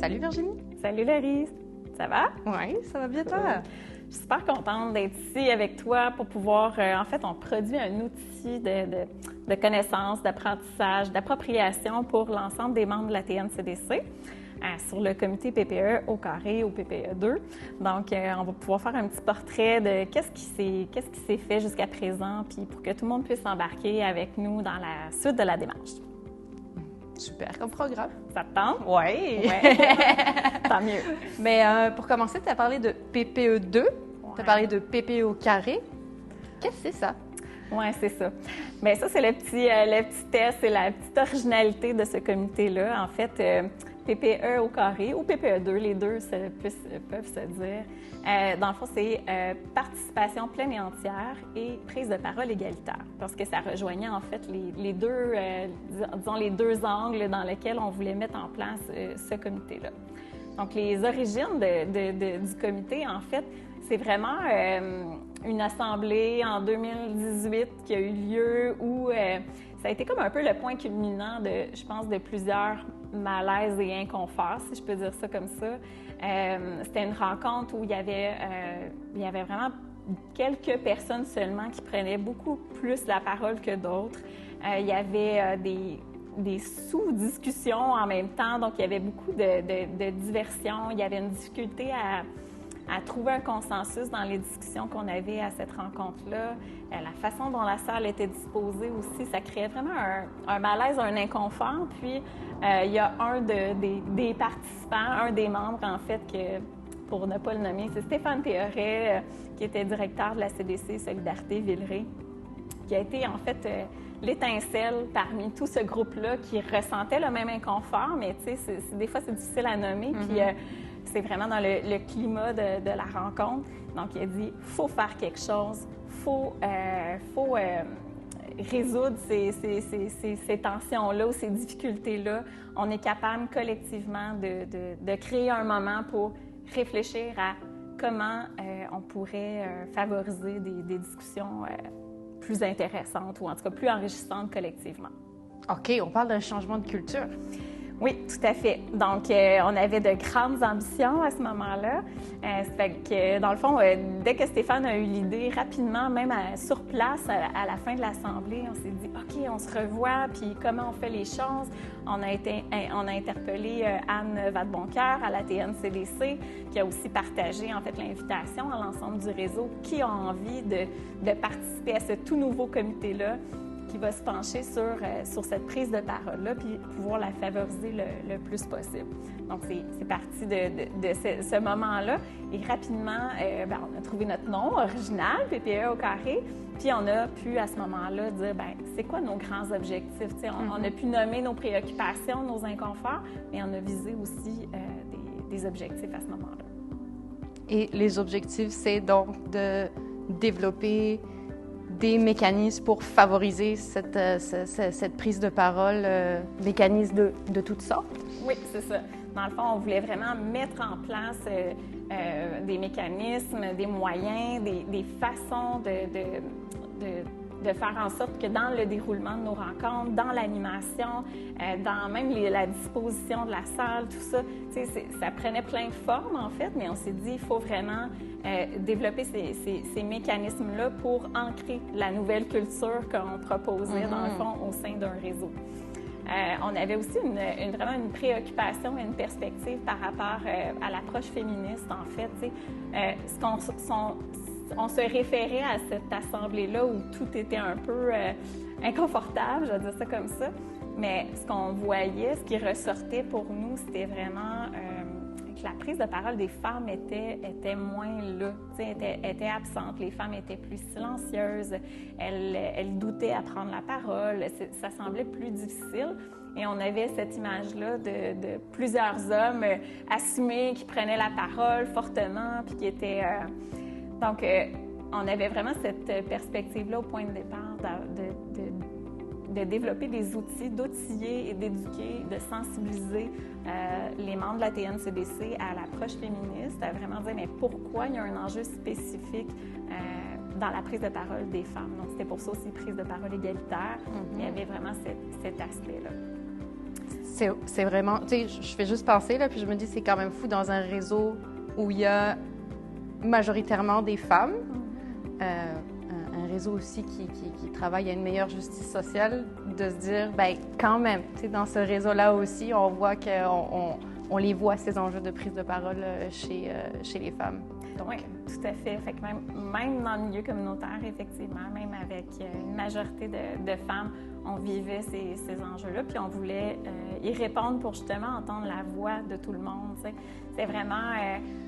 Salut Virginie! Salut Larry! Ça va? Oui, ça va bien toi? Je suis super contente d'être ici avec toi pour pouvoir... en fait, on produit un outil de connaissances, d'apprentissage, d'appropriation pour l'ensemble des membres de la TNCDC sur le comité PPE au carré ou PPE 2. Donc, on va pouvoir faire un petit portrait de qu'est-ce qui s'est fait jusqu'à présent, puis pour que tout le monde puisse embarquer avec nous dans la suite de la démarche. Super comme programme. Ça te tente? Oui! Ouais. Tant mieux. Mais pour commencer, tu as parlé de PPE 2, tu as parlé de PPE au carré. Qu'est-ce que c'est ça? Oui, c'est ça. Bien, ça, c'est le petit test, c'est la petite originalité de ce comité-là. En fait, PPE au carré ou PPE 2, les deux peuvent se dire. Dans le fond, c'est participation pleine et entière et prise de parole égalitaire. Parce que ça rejoignait en fait les deux angles dans lesquels on voulait mettre en place ce comité-là. Donc, les origines du comité, en fait, c'est vraiment une assemblée en 2018 qui a eu lieu où ça a été comme un peu le point culminant je pense, de plusieurs malaises et inconforts, si je peux dire ça comme ça. C'était une rencontre où il y avait vraiment quelques personnes seulement qui prenaient beaucoup plus la parole que d'autres. Il y avait des sous-discussions en même temps, donc il y avait beaucoup de diversion. Il y avait une difficulté à trouver un consensus dans les discussions qu'on avait à cette rencontre-là. La façon dont la salle était disposée aussi, ça créait vraiment un malaise, un inconfort. Puis, il y a un des participants, un des membres, en fait, que, pour ne pas le nommer, c'est Stéphane Théoret, qui était directeur de la CDC Solidarité Villeray, qui a été, en fait, l'étincelle parmi tout ce groupe-là qui ressentait le même inconfort, mais tu sais, des fois, c'est difficile à nommer. Puis, c'est vraiment dans le climat de la rencontre. Donc, il a dit, il faut faire quelque chose, il faut résoudre ces tensions-là ou ces difficultés-là. On est capable collectivement de créer un moment pour réfléchir à comment on pourrait favoriser des discussions plus intéressantes ou en tout cas plus enrichissantes collectivement. OK, on parle d'un changement de culture. Oui, tout à fait. Donc, on avait de grandes ambitions à ce moment-là. Ça fait que, dans le fond, dès que Stéphane a eu l'idée, rapidement, même sur place, à la fin de l'Assemblée, on s'est dit, OK, on se revoit, puis comment on fait les choses? On a interpellé Anne Vadeboncoeur à la TNCDC, qui a aussi partagé, en fait, l'invitation à l'ensemble du réseau qui a envie de participer à ce tout nouveau comité-là, qui va se pencher sur cette prise de parole-là, puis pouvoir la favoriser le plus possible. Donc, c'est parti de ce moment-là. Et rapidement, on a trouvé notre nom original, PPE au carré, puis on a pu, à ce moment-là, dire, c'est quoi nos grands objectifs? On a pu nommer nos préoccupations, nos inconforts, mais on a visé aussi des objectifs à ce moment-là. Et les objectifs, c'est donc de développer des mécanismes pour favoriser cette prise de parole, mécanismes de toutes sortes? Oui, c'est ça. Dans le fond, on voulait vraiment mettre en place des mécanismes, des moyens, des façons de faire en sorte que dans le déroulement de nos rencontres, dans l'animation, dans même la disposition de la salle, tout ça, ça prenait plein de formes en fait, mais on s'est dit il faut vraiment développer ces mécanismes-là pour ancrer la nouvelle culture qu'on proposait dans le fond au sein d'un réseau. On avait aussi vraiment une préoccupation et une perspective par rapport à l'approche féministe en fait. On se référait à cette assemblée-là où tout était un peu inconfortable, je vais dire ça comme ça. Mais ce qu'on voyait, ce qui ressortait pour nous, c'était vraiment que la prise de parole des femmes était moins là, était absente. Les femmes étaient plus silencieuses, elles doutaient à prendre la parole, ça semblait plus difficile. Et on avait cette image-là de plusieurs hommes assumés qui prenaient la parole fortement, puis qui étaient... Donc, on avait vraiment cette perspective-là au point de départ de développer des outils, d'outiller et d'éduquer, de sensibiliser les membres de la TNCDC à l'approche féministe, à vraiment dire mais pourquoi il y a un enjeu spécifique dans la prise de parole des femmes. Donc, c'était pour ça aussi prise de parole égalitaire. Il y avait vraiment cet aspect-là. c'est vraiment, tu sais, je fais juste penser, là, puis je me dis, c'est quand même fou dans un réseau où il y a majoritairement des femmes, un réseau aussi qui travaille à une meilleure justice sociale, de se dire, bien, quand même, tu sais, dans ce réseau-là aussi, on voit qu'on les voit, ces enjeux de prise de parole chez les femmes. Oui, tout à fait. Fait que même dans le milieu communautaire, effectivement, même avec une majorité de femmes, on vivait ces enjeux-là, puis on voulait y répondre pour justement entendre la voix de tout le monde. Tu sais. C'est vraiment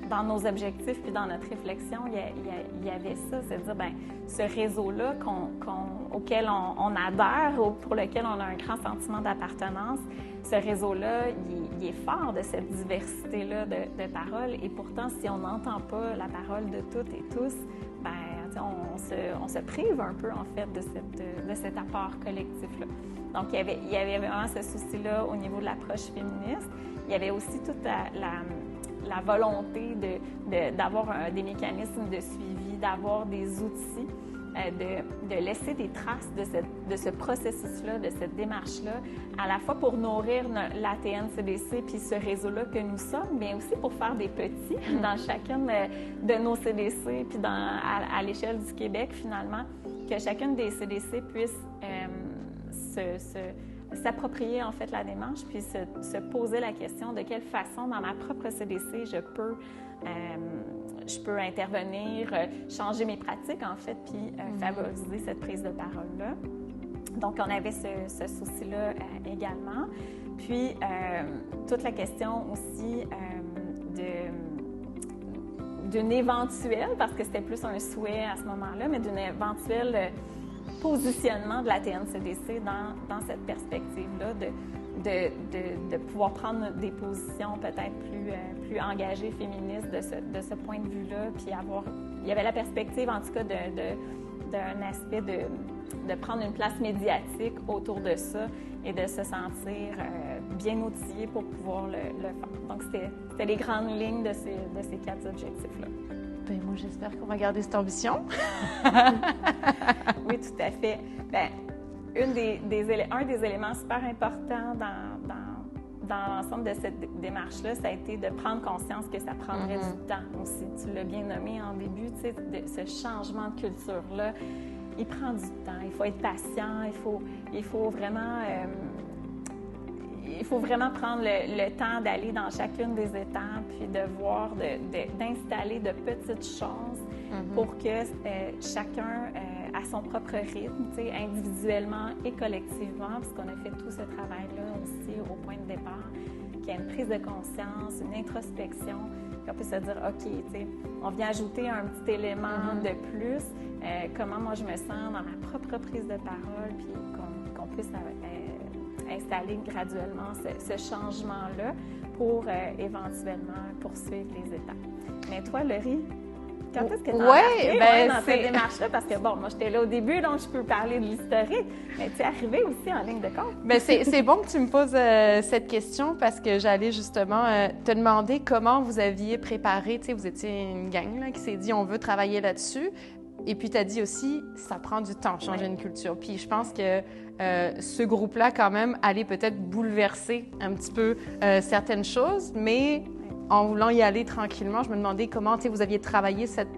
dans nos objectifs puis dans notre réflexion, il y avait ça, c'est de dire, bien, ce réseau-là auquel on adhère, pour lequel on a un grand sentiment d'appartenance, ce réseau-là, il est fort de cette diversité-là de paroles. Et pourtant, si on n'entend pas la parole de toutes et tous, bien, on se prive un peu, en fait, de cet apport collectif-là. Donc, il y avait vraiment ce souci-là au niveau de l'approche féministe. Il y avait aussi toute la volonté d'avoir des mécanismes de suivi, d'avoir des outils, de laisser des traces de ce processus-là, de cette démarche-là, à la fois pour nourrir la TNCDC puis ce réseau-là que nous sommes, mais aussi pour faire des petits dans chacune de nos CDC puis à l'échelle du Québec, finalement, que chacune des CDC puisse s'approprier en fait la démarche puis se poser la question de quelle façon, dans ma propre CDC, je peux intervenir, changer mes pratiques, en fait, puis favoriser cette prise de parole-là. Donc, on avait ce souci-là également. Puis, toute la question aussi d'une éventuelle, parce que c'était plus un souhait à ce moment-là, mais d'une éventuelle positionnement de la TNCDC dans cette perspective-là de pouvoir prendre des positions peut-être plus engagées, féministes de ce point de vue-là, puis il y avait la perspective, en tout cas, d'un aspect de prendre une place médiatique autour de ça et de se sentir bien outillé pour pouvoir le faire. Donc, c'était les grandes lignes de ces 4 objectifs-là. Bien, moi, j'espère qu'on va garder cette ambition. Oui, tout à fait. Bien, un des éléments super importants dans l'ensemble de cette démarche-là, ça a été de prendre conscience que ça prendrait du temps aussi. Tu l'as bien nommé en début, tu sais, de ce changement de culture-là. Il prend du temps, il faut être patient, il faut vraiment prendre le temps d'aller dans chacune des étapes, puis de voir, d'installer de petites choses pour que chacun à son propre rythme, individuellement et collectivement, parce qu'on a fait tout ce travail-là aussi au point de départ, qu'il y ait une prise de conscience, une introspection, qu'on puisse se dire, OK, on vient ajouter un petit élément de plus, comment moi je me sens dans ma propre prise de parole, puis qu'on puisse installer graduellement ce changement-là pour éventuellement poursuivre les étapes. Mais toi, Laurie, quand est-ce que tu es arrivée dans cette démarche-là? Parce que, bon, moi, j'étais là au début, donc je peux parler de l'historique, mais tu es arrivée aussi en ligne de compte. Bien, c'est bon que tu me poses cette question parce que j'allais justement te demander comment vous aviez préparé. Tu sais, vous étiez une gang là, qui s'est dit, on veut travailler là-dessus. Et puis, tu as dit aussi, ça prend du temps, changer une culture. Puis, je pense que ce groupe-là, quand même, allait peut-être bouleverser un petit peu certaines choses, mais en voulant y aller tranquillement, je me demandais comment, tu sais, vous aviez travaillé cette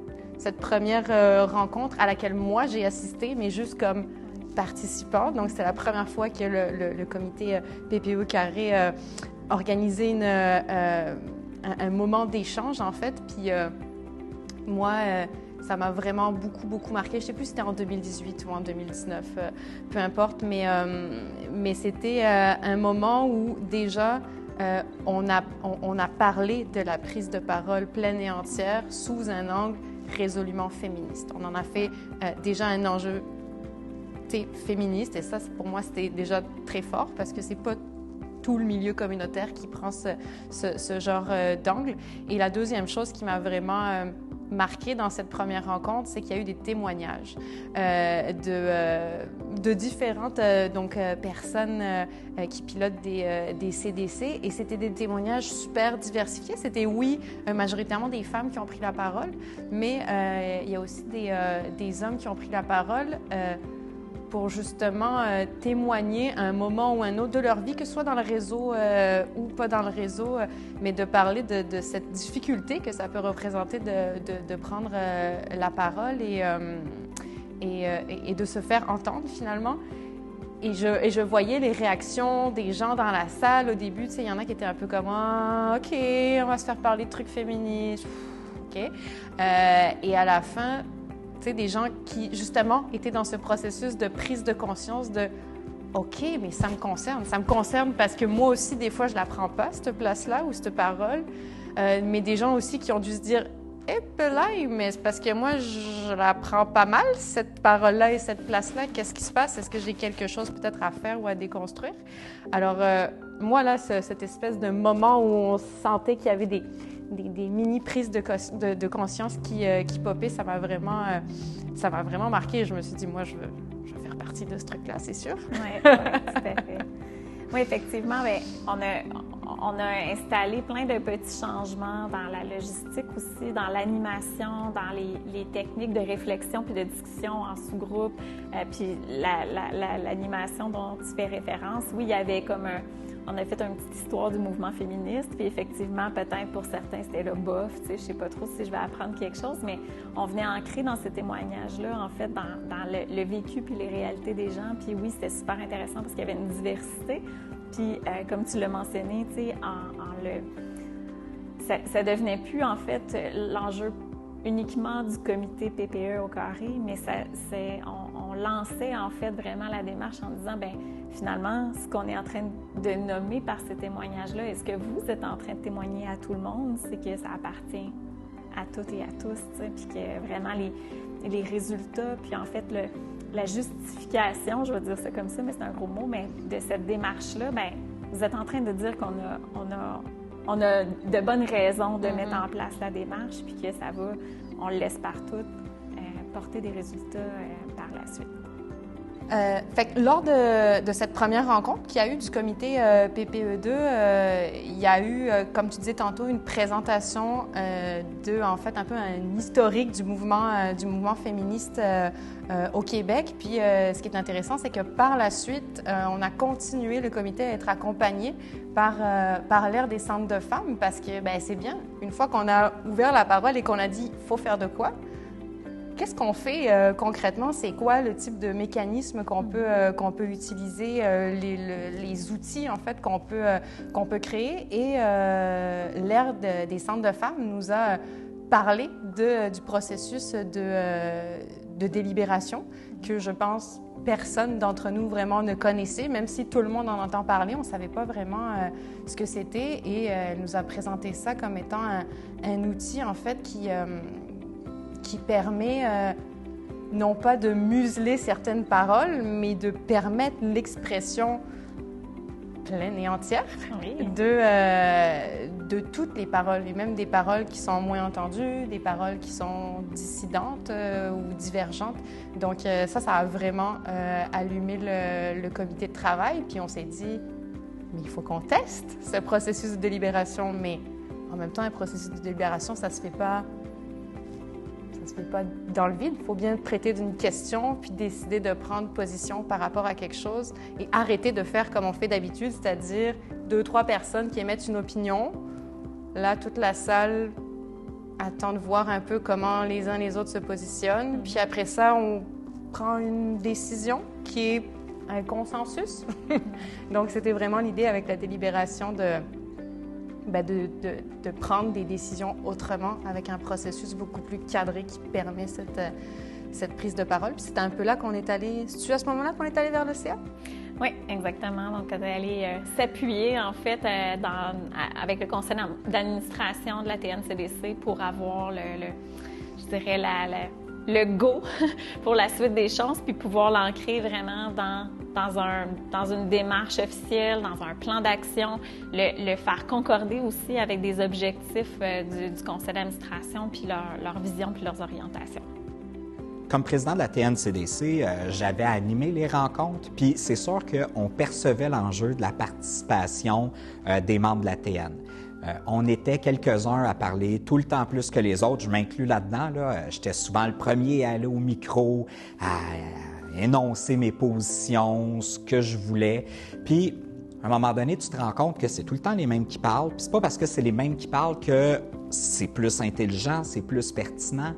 première rencontre à laquelle moi, j'ai assisté, mais juste comme participante. Donc, c'était la première fois que le comité PPE Carré organisait un moment d'échange, en fait. Puis, moi... ça m'a vraiment beaucoup marqué. Je ne sais plus si c'était en 2018 ou en 2019, peu importe, mais c'était un moment où déjà on a parlé de la prise de parole pleine et entière sous un angle résolument féministe. On en a fait déjà un enjeu féministe et ça, pour moi, c'était déjà très fort parce que c'est pas tout le milieu communautaire qui prend ce genre d'angle. Et la deuxième chose qui m'a vraiment marqué dans cette première rencontre, c'est qu'il y a eu des témoignages de différentes personnes qui pilotent des CDC et c'était des témoignages super diversifiés. C'était, oui, majoritairement des femmes qui ont pris la parole, mais il y a aussi des hommes qui ont pris la parole pour justement témoigner à un moment ou un autre de leur vie, que ce soit dans le réseau ou pas dans le réseau, mais de parler de cette difficulté que ça peut représenter de prendre la parole et de se faire entendre finalement. Et je voyais les réactions des gens dans la salle au début. Tu sais, il y en a qui étaient un peu comme « OK, on va se faire parler de trucs féministes. » OK. Et à la fin, tu sais, des gens qui, justement, étaient dans ce processus de prise de conscience de « OK, mais ça me concerne. Ça me concerne parce que moi aussi, des fois, je la prends pas, cette place-là ou cette parole. Mais des gens aussi qui ont dû se dire « Eh, pelay, mais c'est parce que moi, je la prends pas mal, cette parole-là et cette place-là. Qu'est-ce qui se passe? Est-ce que j'ai quelque chose peut-être à faire ou à déconstruire? » Alors, moi, là, cette espèce de moment où on sentait qu'il y avait des mini-prises de conscience qui popaient, ça m'a vraiment marqué. Je me suis dit, moi, je veux faire partie de ce truc-là, c'est sûr. Oui, tout à fait. Oui, effectivement, bien, on a installé plein de petits changements dans la logistique aussi, dans l'animation, dans les techniques de réflexion puis de discussion en sous-groupe, puis l'animation dont tu fais référence. Oui, il y avait comme on a fait une petite histoire du mouvement féministe, puis effectivement, peut-être pour certains, c'était le bof, tu sais, je sais pas trop si je vais apprendre quelque chose, mais on venait ancrer dans ces témoignages-là, en fait, dans le vécu puis les réalités des gens. Puis oui, c'était super intéressant parce qu'il y avait une diversité. Puis, comme tu l'as mentionné, tu sais, ça devenait plus, en fait, l'enjeu uniquement du comité PPE au carré, mais on lançait, en fait, vraiment la démarche en disant, bien, finalement, ce qu'on est en train de nommer par ces témoignages-là, est-ce que vous êtes en train de témoigner à tout le monde? C'est que ça appartient à toutes et à tous, tu sais, puis que vraiment les résultats, puis en fait, la justification, je vais dire ça comme ça, mais c'est un gros mot, mais de cette démarche-là, bien, vous êtes en train de dire qu'on a de bonnes raisons de mettre en place la démarche, puis que ça va, on le laisse partout, porter des résultats par la suite. Fait que lors de cette première rencontre qu'il y a eu du comité PPE2, il y a eu, comme tu disais tantôt, une présentation en fait, un peu un historique du mouvement féministe au Québec. Puis ce qui est intéressant, c'est que par la suite, on a continué, le comité, à être accompagné par l'ère des centres de femmes, parce que ben, c'est bien, une fois qu'on a ouvert la parole et qu'on a dit « faut faire de quoi », qu'est-ce qu'on fait concrètement? C'est quoi le type de mécanisme qu'on peut utiliser, les outils en fait qu'on peut créer? Et l'ère des centres de femmes nous a parlé du processus de délibération que je pense personne d'entre nous vraiment ne connaissait, même si tout le monde en entend parler, on ne savait pas vraiment ce que c'était, et elle nous a présenté ça comme étant un outil en fait qui permet non pas de museler certaines paroles, mais de permettre l'expression pleine et entière de toutes les paroles, et même des paroles qui sont moins entendues, des paroles qui sont dissidentes ou divergentes. Donc ça a vraiment allumé le comité de travail, puis on s'est dit, mais il faut qu'on teste ce processus de délibération, mais en même temps, un processus de délibération, ça se fait pas dans le vide. Il faut bien traiter d'une question, puis décider de prendre position par rapport à quelque chose et arrêter de faire comme on fait d'habitude, c'est-à-dire 2-3 personnes qui émettent une opinion. Là, toute la salle attend de voir un peu comment les uns et les autres se positionnent. Puis après ça, on prend une décision qui est un consensus. Donc, c'était vraiment l'idée avec la délibération de prendre des décisions autrement, avec un processus beaucoup plus cadré qui permet cette prise de parole. Puis c'était un peu là qu'on est allé... C'est-tu à ce moment-là qu'on est allé vers le CA? Oui, exactement. Donc, on est allé s'appuyer, en fait, avec le conseil d'administration de la TNCDC pour avoir le go pour la suite des choses, puis pouvoir l'ancrer vraiment dans une démarche officielle, dans un plan d'action, le faire concorder aussi avec des objectifs du conseil d'administration, puis leur vision, puis leurs orientations. Comme président de la TNCDC, j'avais animé les rencontres, puis c'est sûr qu'on percevait l'enjeu de la participation des membres de la TN. On était quelques-uns à parler tout le temps plus que les autres. Je m'inclus là-dedans. J'étais souvent le premier à aller au micro, à énoncer mes positions, ce que je voulais. Puis, à un moment donné, tu te rends compte que c'est tout le temps les mêmes qui parlent. Puis c'est pas parce que c'est les mêmes qui parlent que c'est plus intelligent, c'est plus pertinent.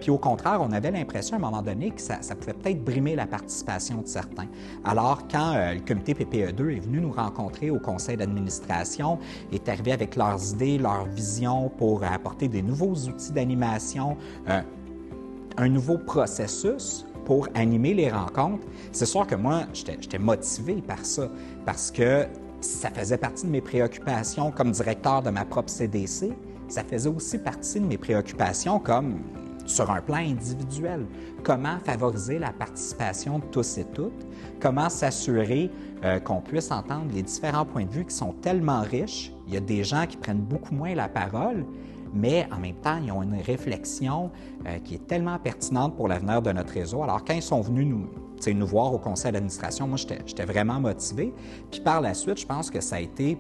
Puis au contraire, on avait l'impression à un moment donné que ça pouvait peut-être brimer la participation de certains. Alors, quand le comité PPE2 est venu nous rencontrer au conseil d'administration, est arrivé avec leurs idées, leurs visions pour apporter des nouveaux outils d'animation, un nouveau processus pour animer les rencontres, c'est sûr que moi, j'étais motivé par ça, parce que ça faisait partie de mes préoccupations comme directeur de ma propre CDC. Ça faisait aussi partie de mes préoccupations comme sur un plan individuel. Comment favoriser la participation de tous et toutes? Comment s'assurer qu'on puisse entendre les différents points de vue qui sont tellement riches? Il y a des gens qui prennent beaucoup moins la parole, mais en même temps, ils ont une réflexion qui est tellement pertinente pour l'avenir de notre réseau. Alors, quand ils sont venus nous voir au conseil d'administration, moi, j'étais vraiment motivé. Puis par la suite, je pense que ça a été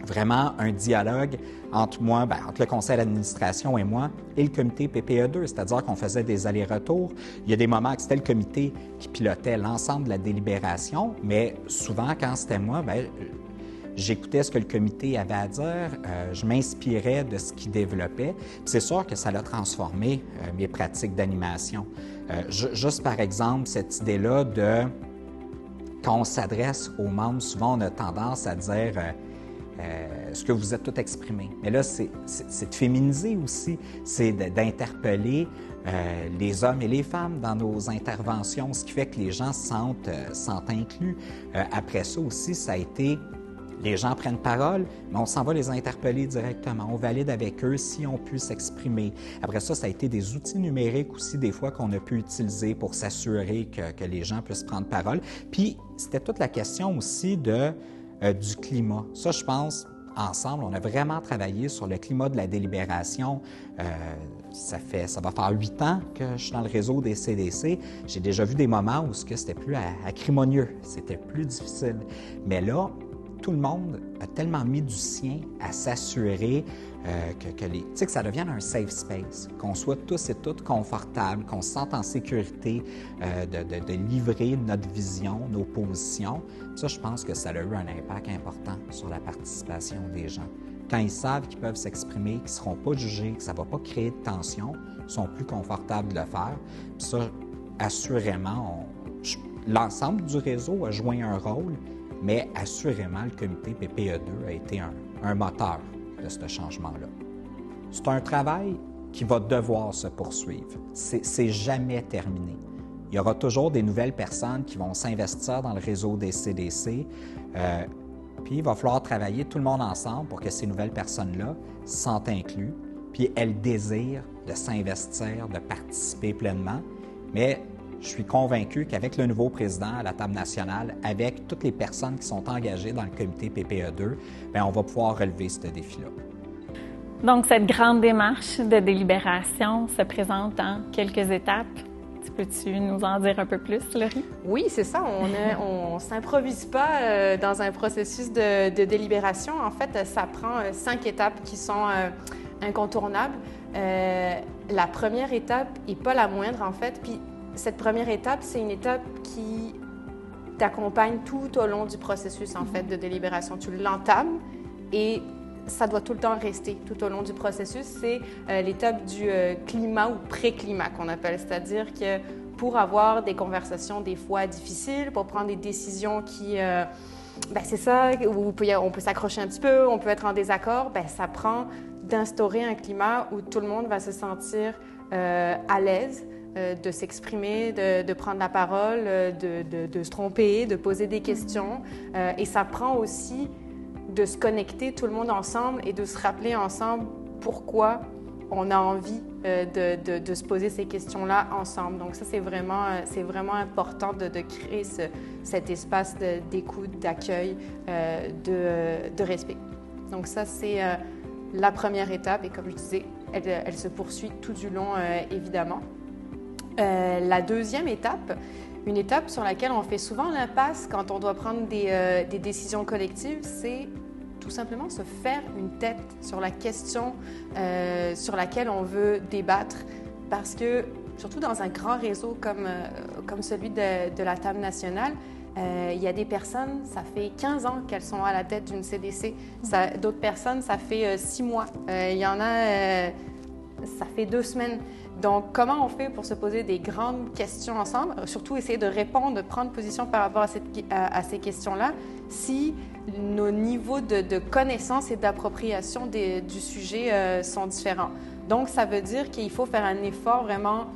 vraiment un dialogue entre moi, entre le conseil d'administration et moi, et le comité PPE2, c'est-à-dire qu'on faisait des allers-retours. Il y a des moments que c'était le comité qui pilotait l'ensemble de la délibération, mais souvent, quand c'était moi, j'écoutais ce que le comité avait à dire, je m'inspirais de ce qu'il développait. C'est sûr que ça a transformé mes pratiques d'animation. Juste par exemple, cette idée-là de, quand on s'adresse aux membres, souvent on a tendance à dire est-ce que vous êtes tout exprimé? Mais là, c'est de féminiser aussi, c'est d'interpeller les hommes et les femmes dans nos interventions, ce qui fait que les gens se sentent inclus. Après ça aussi, ça a été les gens prennent parole, mais on s'en va les interpeller directement. On valide avec eux si on peut s'exprimer. Après ça, ça a été des outils numériques aussi, des fois, qu'on a pu utiliser pour s'assurer que les gens puissent prendre parole. Puis, c'était toute la question aussi du climat. Ça, je pense, ensemble, on a vraiment travaillé sur le climat de la délibération. Ça va faire 8 ans que je suis dans le réseau des CDC. J'ai déjà vu des moments où c'était plus acrimonieux, c'était plus difficile. Mais là, tout le monde a tellement mis du sien à s'assurer que ça devienne un safe space, qu'on soit tous et toutes confortables, qu'on se sente en sécurité de livrer notre vision, nos positions. Ça, je pense que ça a eu un impact important sur la participation des gens. Quand ils savent qu'ils peuvent s'exprimer, qu'ils ne seront pas jugés, que ça ne va pas créer de tension, ils sont plus confortables de le faire. Puis ça, assurément, l'ensemble du réseau a joué un rôle, mais assurément, le comité PPE2 a été un moteur de ce changement-là. C'est un travail qui va devoir se poursuivre. C'est jamais terminé. Il y aura toujours des nouvelles personnes qui vont s'investir dans le réseau des CDC, puis il va falloir travailler tout le monde ensemble pour que ces nouvelles personnes-là se sentent inclus, puis elles désirent de s'investir, de participer pleinement, mais je suis convaincu qu'avec le nouveau président à la table nationale, avec toutes les personnes qui sont engagées dans le comité PPE2, on va pouvoir relever ce défi-là. Donc, cette grande démarche de délibération se présente en quelques étapes. Peux-tu nous en dire un peu plus, Laurie? Oui, c'est ça. On ne s'improvise pas dans un processus de délibération. En fait, ça prend 5 étapes qui sont incontournables. La première étape n'est pas la moindre, en fait. Puis, cette première étape, c'est une étape qui t'accompagne tout au long du processus, en fait, de délibération. Tu l'entames et ça doit tout le temps rester tout au long du processus. C'est l'étape du climat ou pré-climat qu'on appelle. C'est-à-dire que pour avoir des conversations des fois difficiles, pour prendre des décisions qui... c'est ça, où on peut s'accrocher un petit peu, on peut être en désaccord, ça prend d'instaurer un climat où tout le monde va se sentir à l'aise, de s'exprimer, de prendre la parole, de se tromper, de poser des questions. Et ça prend aussi de se connecter tout le monde ensemble et de se rappeler ensemble pourquoi on a envie de se poser ces questions-là ensemble. Donc ça, c'est vraiment important de créer cet espace d'écoute, d'accueil, de respect. Donc ça, c'est la première étape et comme je disais, elle se poursuit tout du long, évidemment. La deuxième étape, une étape sur laquelle on fait souvent l'impasse quand on doit prendre des décisions collectives, c'est tout simplement se faire une tête sur la question sur laquelle on veut débattre. Parce que surtout dans un grand réseau comme celui de la table nationale, il y a des personnes, ça fait 15 ans qu'elles sont à la tête d'une CDC. D'autres personnes, ça fait 6 mois. Il y en a, ça fait 2 semaines. Donc, comment on fait pour se poser des grandes questions ensemble, surtout essayer de répondre, de prendre position par rapport à ces questions-là, si nos niveaux de connaissance et d'appropriation du sujet sont différents. Donc, ça veut dire qu'il faut faire un effort vraiment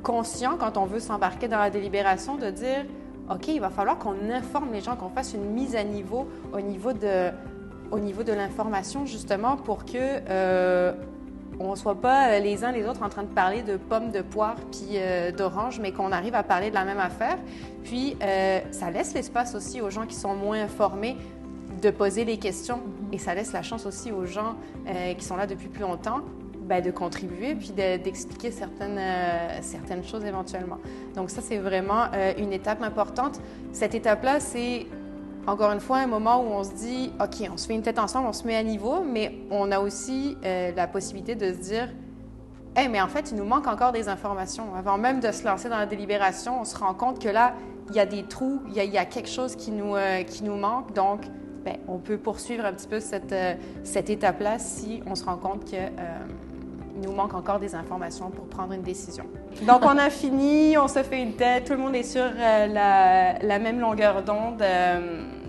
conscient quand on veut s'embarquer dans la délibération, de dire OK, il va falloir qu'on informe les gens, qu'on fasse une mise à niveau au niveau de l'information, justement, pour que on ne soit pas les uns les autres en train de parler de pommes, de poires puis d'oranges, mais qu'on arrive à parler de la même affaire. Puis, ça laisse l'espace aussi aux gens qui sont moins informés de poser les questions, et ça laisse la chance aussi aux gens qui sont là depuis plus longtemps de contribuer puis d'expliquer certaines choses éventuellement. Donc ça, c'est vraiment une étape importante. Cette étape-là, c'est encore une fois un moment où on se dit « OK, on se fait une tête ensemble, on se met à niveau », mais on a aussi la possibilité de se dire « Hey, mais en fait, il nous manque encore des informations. » Avant même de se lancer dans la délibération, on se rend compte que là, il y a des trous, il y a quelque chose qui nous manque. Donc, on peut poursuivre un petit peu cette étape-là si on se rend compte que il nous manque encore des informations pour prendre une décision. Donc, on a fini, on se fait une tête, tout le monde est sur la même longueur d'onde.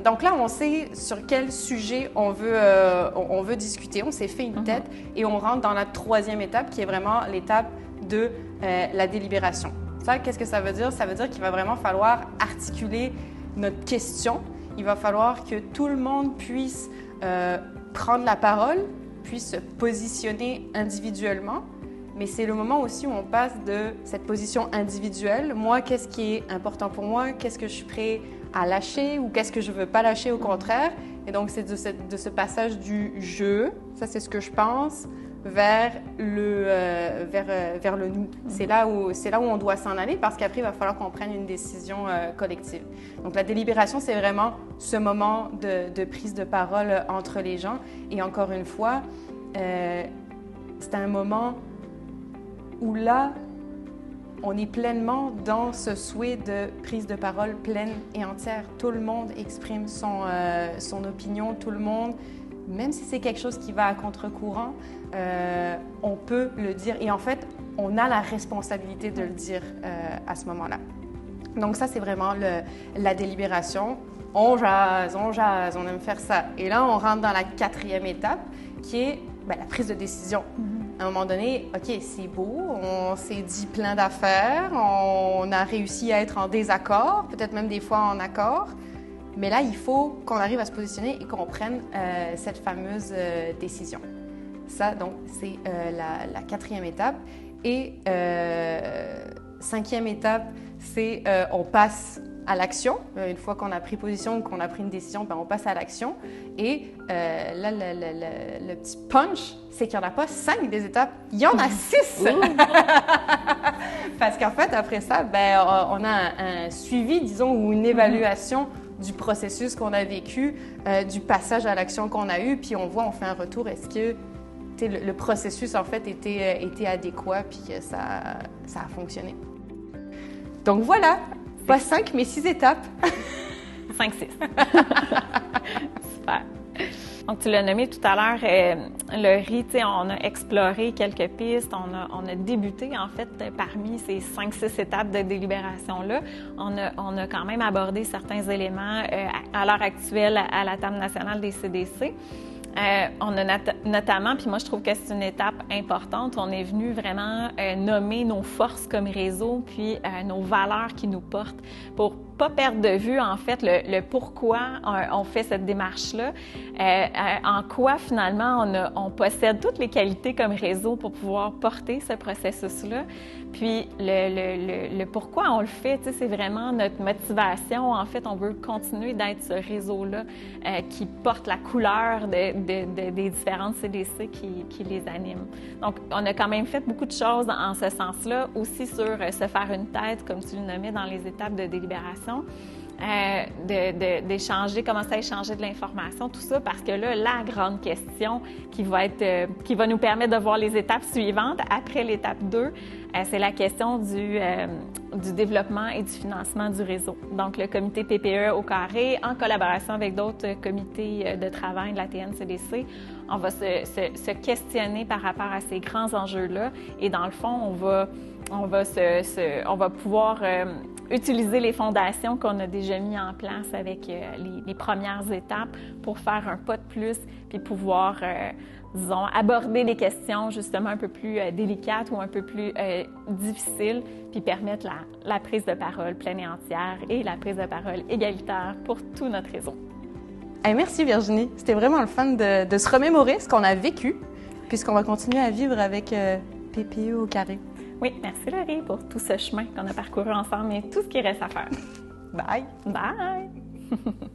Donc là, on sait sur quel sujet on veut discuter. On s'est fait une tête et on rentre dans la 3e étape qui est vraiment l'étape de la délibération. Ça, qu'est-ce que ça veut dire? Ça veut dire qu'il va vraiment falloir articuler notre question. Il va falloir que tout le monde puisse prendre la parole, puisse se positionner individuellement, mais c'est le moment aussi où on passe de cette position individuelle. Moi, qu'est-ce qui est important pour moi? Qu'est-ce que je suis prêt à lâcher ou qu'est-ce que je ne veux pas lâcher au contraire? Et donc, c'est de ce passage du « je », ça c'est ce que je pense, vers le « nous ». C'est là où on doit s'en aller parce qu'après, il va falloir qu'on prenne une décision collective. Donc, la délibération, c'est vraiment ce moment de prise de parole entre les gens. Et encore une fois, c'est un moment où là, on est pleinement dans ce souhait de prise de parole pleine et entière. Tout le monde exprime son opinion, tout le monde, même si c'est quelque chose qui va à contre-courant, on peut le dire. Et en fait, on a la responsabilité de le dire à ce moment-là. Donc ça, c'est vraiment la délibération. On jase, on aime faire ça. Et là, on rentre dans la 4e étape, qui est la prise de décision. À un moment donné, OK, c'est beau, on s'est dit plein d'affaires, on a réussi à être en désaccord, peut-être même des fois en accord, mais là, il faut qu'on arrive à se positionner et qu'on prenne cette fameuse décision. Ça, donc, c'est la 4e étape. Et 5e étape, c'est on passe à l'action. Une fois qu'on a pris position ou qu'on a pris une décision, on passe à l'action. Et là, le petit punch, c'est qu'il n'y en a pas 5 des étapes, il y en a 6! Parce qu'en fait, après ça, on a un suivi, disons, ou une évaluation du processus qu'on a vécu, du passage à l'action qu'on a eu, puis on fait un retour. Est-ce que le processus, en fait, était adéquat, puis que ça a fonctionné? Donc voilà! Pas 5, mais 6 étapes. 5, 6. Super. Donc, tu l'as nommé tout à l'heure, le RI, on a exploré quelques pistes, on a débuté, en fait, parmi ces 5-6 étapes de délibération-là. On a quand même abordé certains éléments à l'heure actuelle à la table nationale des CDC. On a notamment, puis moi je trouve que c'est une étape importante, on est venu vraiment nommer nos forces comme réseau, puis nos valeurs qui nous portent, pour pas perdre de vue en fait le pourquoi on fait cette démarche-là, en quoi finalement on possède toutes les qualités comme réseau pour pouvoir porter ce processus-là, puis le pourquoi on le fait, c'est vraiment notre motivation. En fait, on veut continuer d'être ce réseau-là qui porte la couleur des différentes CDC qui les animent. Donc, on a quand même fait beaucoup de choses en ce sens-là, aussi sur se faire une tête, comme tu le nommais dans les étapes de délibération. d'échanger, commencer à échanger de l'information, tout ça, parce que là, la grande question qui va nous permettre de voir les étapes suivantes après l'étape 2, c'est la question du développement et du financement du réseau. Donc, le comité PPE au carré, en collaboration avec d'autres comités de travail de la TNCDC, on va se questionner par rapport à ces grands enjeux-là. Et dans le fond, on va pouvoir utiliser les fondations qu'on a déjà mis en place avec les premières étapes pour faire un pas de plus, puis pouvoir, disons, aborder des questions justement un peu plus délicates ou un peu plus difficiles, puis permettre la prise de parole pleine et entière et la prise de parole égalitaire pour tout notre réseau. Hey, merci Virginie, c'était vraiment le fun de se remémorer ce qu'on a vécu, puisqu'on va continuer à vivre avec PPE au carré. Oui, merci Laurie pour tout ce chemin qu'on a parcouru ensemble et tout ce qui reste à faire. Bye! Bye!